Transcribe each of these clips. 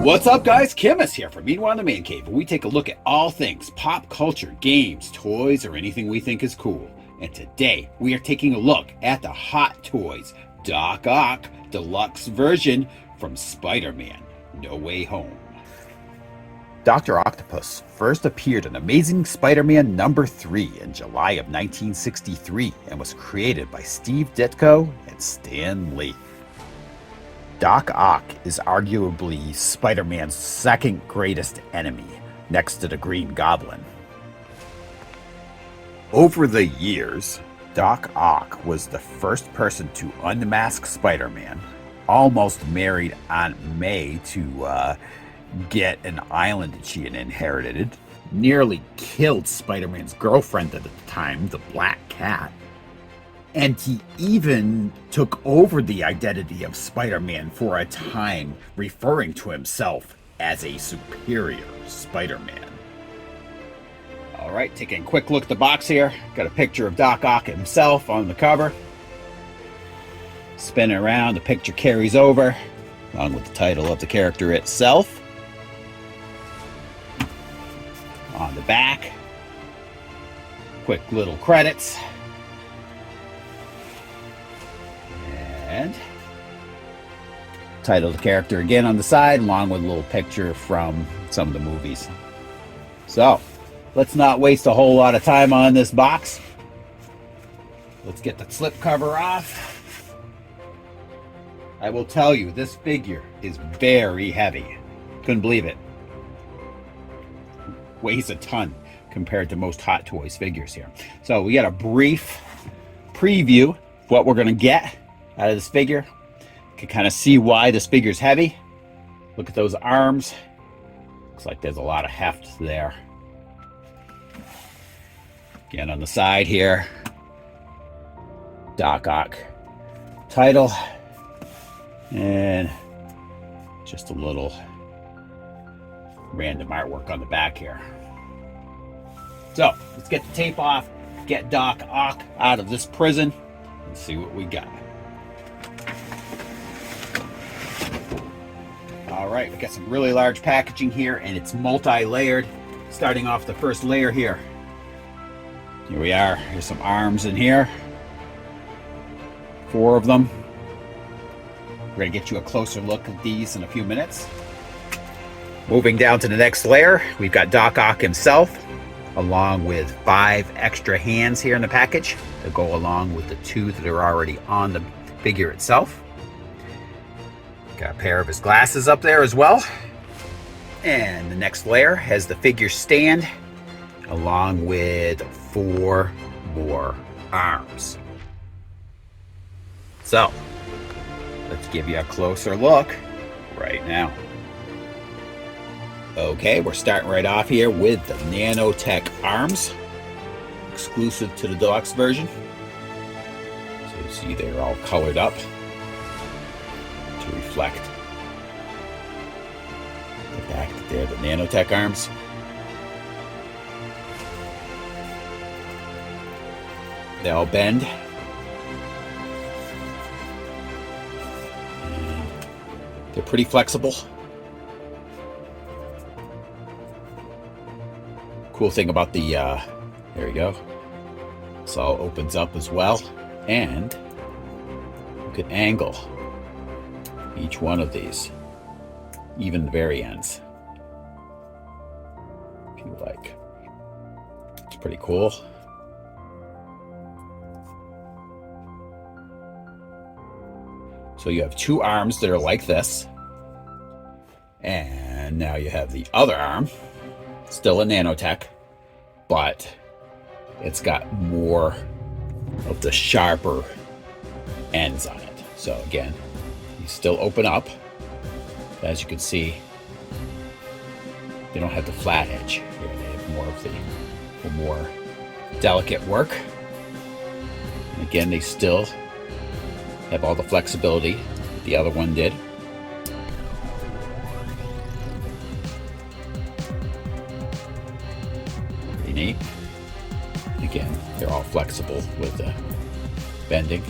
What's up, guys? Kimmis here from Meanwhile in the Man Cave, where we take a look at all things pop culture, games, toys, or anything we think is cool. And today, we are taking a look at the Hot Toys Doc Ock Deluxe version from Spider-Man: No Way Home. Dr. Octopus first appeared in Amazing Spider-Man number 3 in July of 1963 and was created by Steve Ditko and Stan Lee. Doc Ock is arguably Spider-Man's second greatest enemy, next to the Green Goblin. Over the years, Doc Ock was the first person to unmask Spider-Man, almost married Aunt May to get an island that she had inherited, nearly killed Spider-Man's girlfriend at the time, the Black Cat, and he even took over the identity of Spider-Man for a time, referring to himself as a superior Spider-Man. All right, taking a quick look at the box here. Got a picture of Doc Ock himself on the cover. Spinning around, the picture carries over, along with the title of the character itself. On the back, quick little credits. And title of the character again on the side, along with a little picture from some of the movies. So, let's not waste a whole lot of time on this box. Let's get the slip cover off. I will tell you, this figure is very heavy. Couldn't believe it. Weighs a ton compared to most Hot Toys figures here. So we got a brief preview of what we're going to get out of this figure. You can kind of see why this figure is heavy. Look at those arms. Looks like there's a lot of heft there. Again, on the side here, Doc Ock title, and just a little random artwork on the back here. So let's get the tape off, get Doc Ock out of this prison, and see what we got. All right, we got some really large packaging here, and it's multi-layered. Starting off the first layer here. Here we are. Here's some arms in here. 4 of them. We're going to get you a closer look at these in a few minutes. Moving down to the next layer, we've got Doc Ock himself, along with 5 extra hands here in the package that go along with the 2 that are already on the figure itself. Got a pair of his glasses up there as well. And the next layer has the figure stand, along with 4 more arms. So, let's give you a closer look right now. Okay, we're starting right off here with the Nanotech Arms, exclusive to the deluxe version. So you see they're all colored up to reflect the fact that they're the Nanotech Arms. They all bend. And they're pretty flexible. Cool thing about the, there we go. This all opens up as well. And you can angle each one of these, even the very ends, if you like. It's pretty cool. So you have 2 arms that are like this. And now you have the other arm. Still a nanotech, but it's got more of the sharper ends on it. So again, you still open up. As you can see, they don't have the flat edge here. They have more of the more delicate work. And again, they still have all the flexibility that the other one did. Neat. Again, they're all flexible with the bending.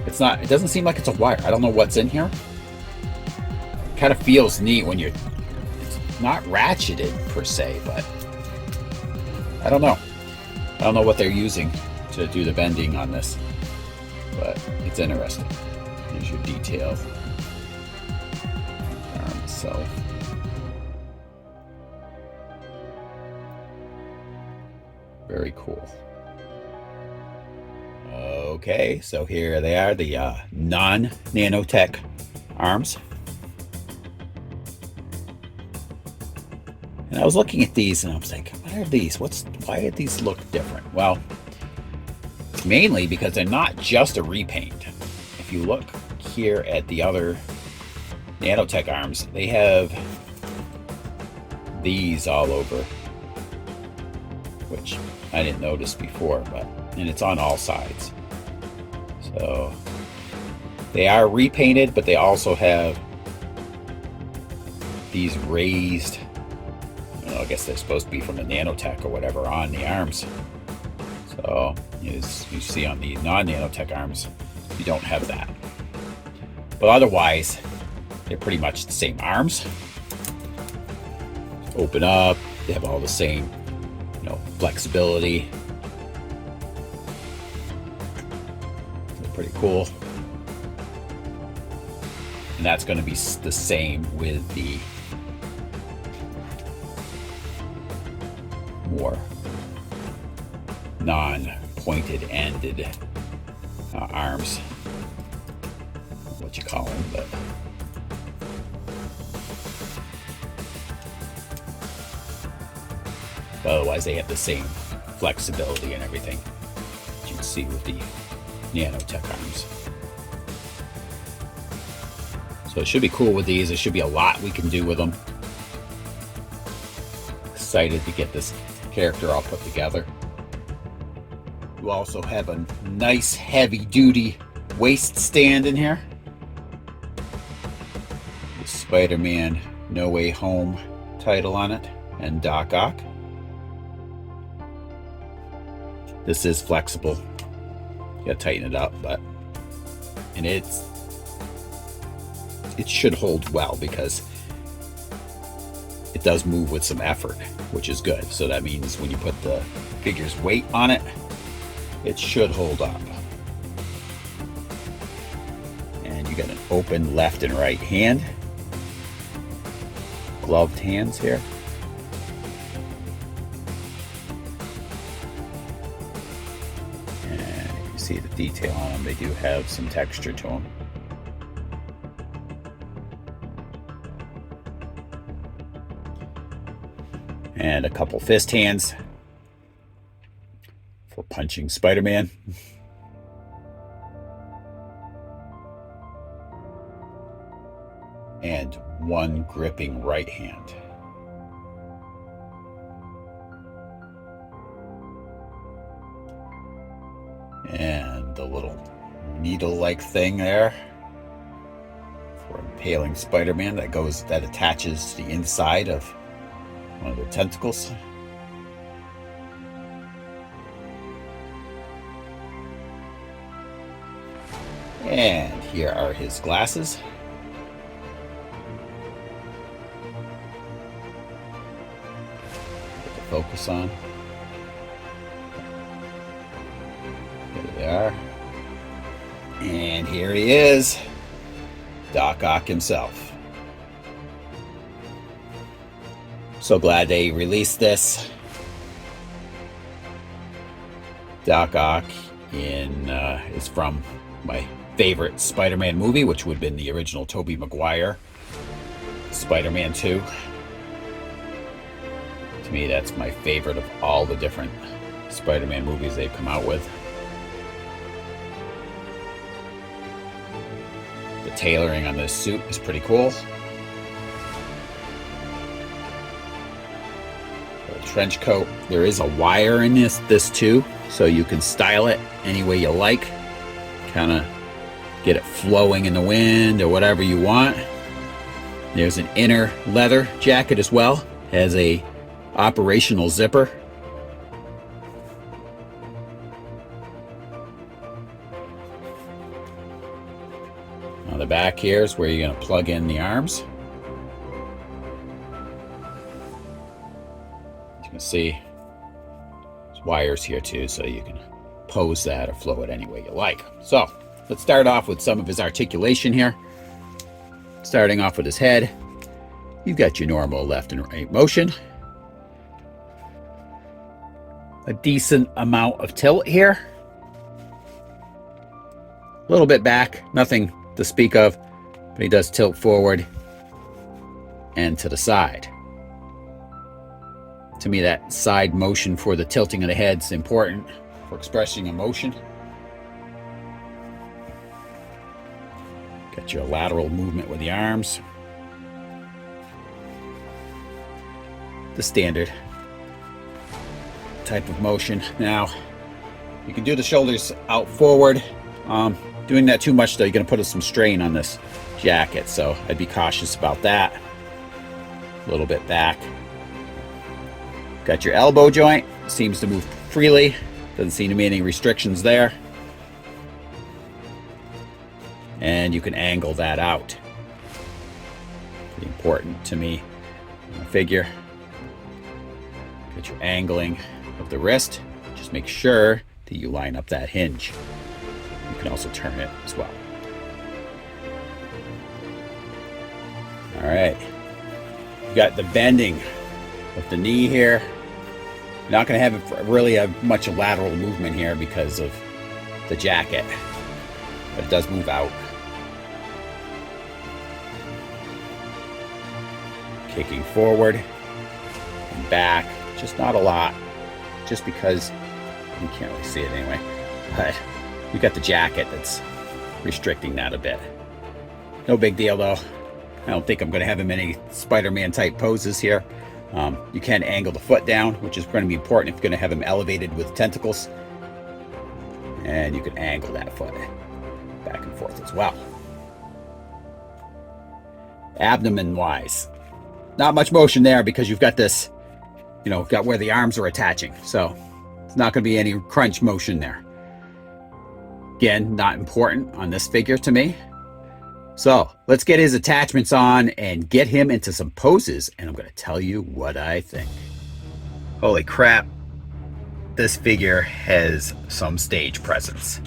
It doesn't seem like it's a wire. I don't know what's in here. Kind of feels neat when you're not ratcheted per se, but I don't know. I don't know what they're using to do the bending on this, but it's interesting. Here's your detail. Arm itself. Very cool. Okay, so here they are, the non-Nanotech arms. And I was looking at these and I was like, what are these? Why do these look different? Well, mainly because they're not just a repaint. If you look here at the other Nanotech arms, they have these all over, which I didn't notice before, and it's on all sides. So they are repainted, but they also have these raised, I guess they're supposed to be from the Nanotech or whatever on the arms. So as you see on the non-Nanotech arms, you don't have that. But otherwise, they're pretty much the same arms. Open up, they have all the same, flexibility. They're pretty cool. And that's going to be the same with the more non-pointed ended arms. What you call them, but otherwise they have the same flexibility and everything that you can see with the Nanotech arms. So it should be cool with these. There should be a lot we can do with them. Excited to get this character all put together. You also have a nice heavy duty waist stand in here. The Spider-Man No Way Home title on it, and Doc Ock. This is flexible. You gotta tighten it up, and it should hold well because it does move with some effort, which is good. So that means when you put the figure's weight on it, it should hold up. And you got an open left and right hand. Gloved hands here. And you see the detail on them. They do have some texture to them. And a couple fist hands for punching Spider-Man. And one gripping right hand. And the little needle-like thing there for impaling Spider-Man that attaches to the inside of one of the tentacles. And here are his glasses. Put the focus on. There they are. And here he is, Doc Ock himself. So glad they released this. Doc Ock is from my favorite Spider-Man movie, which would have been the original Tobey Maguire Spider-Man 2. To me, that's my favorite of all the different Spider-Man movies they've come out with. The tailoring on this suit is pretty cool. Trench coat. There is a wire in this too, so you can style it any way you like. Kind of get it flowing in the wind or whatever you want. There's an inner leather jacket as well. Has a operational zipper. On the back here is where you're going to plug in the arms. can see there's wires here too, so you can pose that or flow it any way you like. So let's start off with some of his articulation here. Starting off with his head, you've got your normal left and right motion. A decent amount of tilt here. A little bit back, nothing to speak of, but he does tilt forward and to the side. To me, that side motion for the tilting of the head is important for expressing emotion. Got your lateral movement with the arms. The standard type of motion. Now, you can do the shoulders out forward. Doing that too much though, you're going to put some strain on this jacket, so I'd be cautious about that. A little bit back. Got your elbow joint, seems to move freely. Doesn't seem to be any restrictions there. And you can angle that out. Pretty important to me in a figure. Get your angling of the wrist. Just make sure that you line up that hinge. You can also turn it as well. All right. You got the bending of the knee here. You're not going to have really much lateral movement here because of the jacket, but it does move out. Kicking forward and back, just not a lot, just because you can't really see it anyway, but you got the jacket that's restricting that a bit. No big deal though. I don't think I'm going to have him in any Spider-Man type poses here. You can angle the foot down, which is going to be important if you're going to have him elevated with tentacles. And you can angle that foot back and forth as well. Abdomen wise, not much motion there because you've got this, got where the arms are attaching. So it's not going to be any crunch motion there. Again, not important on this figure to me. So let's get his attachments on and get him into some poses, and I'm going to tell you what I think. Holy crap. This figure has some stage presence.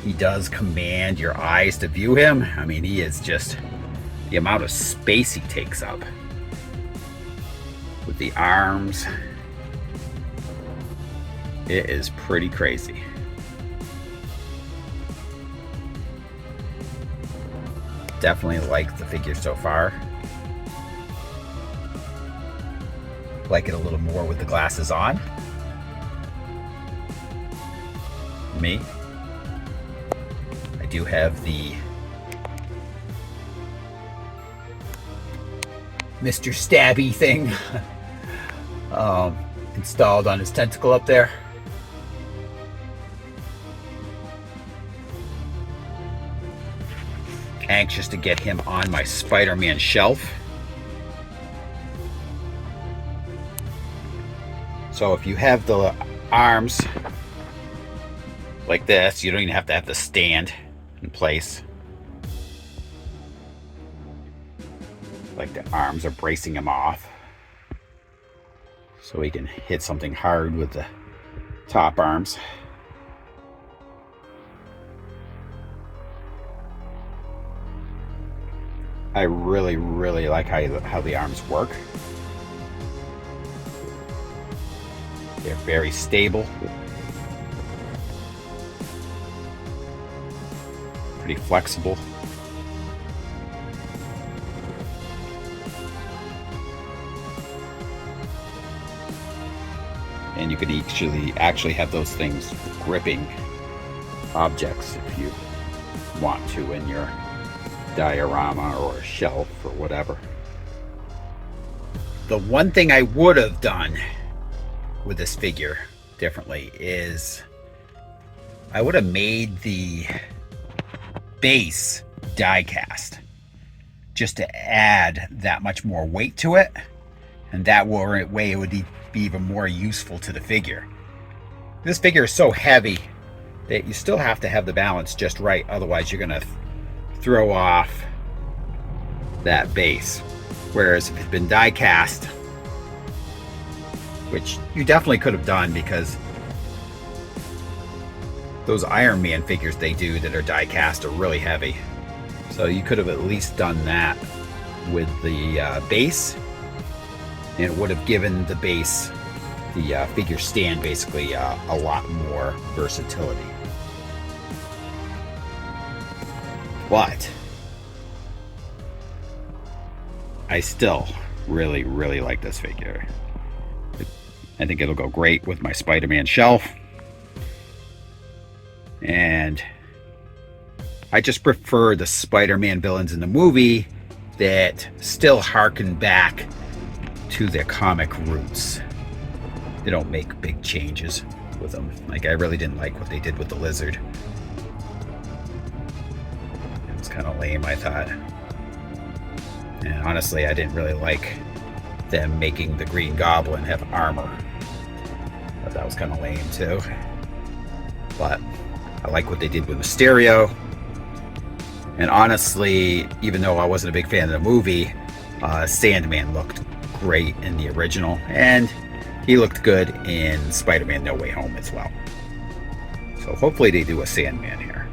He does command your eyes to view him. I mean, he is just the amount of space he takes up with the arms. It is pretty crazy. Definitely like the figure so far. Like it a little more with the glasses on. Me. I do have the Mr. Stabby thing installed on his tentacle up there. Anxious to get him on my Spider-Man shelf. So if you have the arms like this, you don't even have to have the stand in place. Like the arms are bracing him off, so he can hit something hard with the top arms. I really, really like how the arms work. They're very stable. Pretty flexible. And you could actually have those things gripping objects if you want to in your diorama or a shelf or whatever. The one thing I would have done with this figure differently is I would have made the base die cast just to add that much more weight to it, and that way it would be even more useful to the figure. This figure is so heavy that you still have to have the balance just right, otherwise you're gonna throw off that base. Whereas if it had been die cast, which you definitely could have done, because those Iron Man figures they do that are die cast are really heavy. So you could have at least done that with the base, and it would have given the base, the figure stand, basically a lot more versatility. But I still really, really like this figure. I think it'll go great with my Spider-Man shelf. And I just prefer the Spider-Man villains in the movie that still harken back to their comic roots. They don't make big changes with them. Like, I really didn't like what they did with the Lizard. It was kind of lame, I thought. And honestly, I didn't really like them making the Green Goblin have armor. But that was kind of lame too. But I like what they did with Mysterio. And honestly, even though I wasn't a big fan of the movie, Sandman looked great in the original. And he looked good in Spider-Man No Way Home as well. So hopefully they do a Sandman here.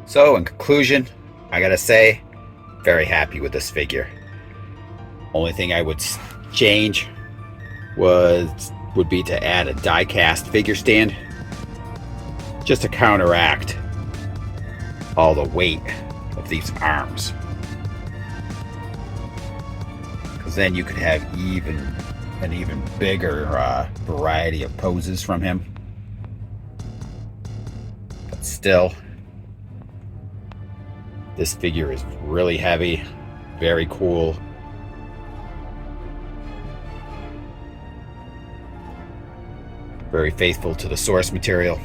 So in conclusion, I gotta say, very happy with this figure. Only thing I would change would be to add a die-cast figure stand, just to counteract all the weight of these arms. Because then you could have an even bigger variety of poses from him. But still, this figure is really heavy, very cool. Very faithful to the source material.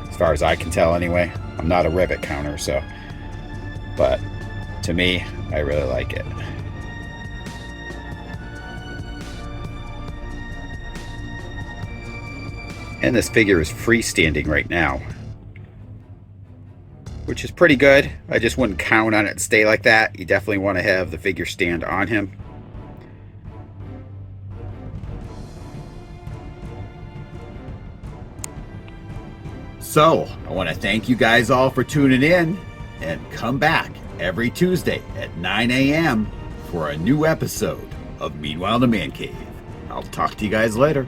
As far as I can tell anyway. I'm not a rivet counter, so. But to me, I really like it. And this figure is freestanding right now, which is pretty good. I just wouldn't count on it to stay like that. You definitely want to have the figure stand on him. So, I want to thank you guys all for tuning in, and come back every Tuesday at 9 a.m. for a new episode of Meanwhile in the Man Cave. I'll talk to you guys later.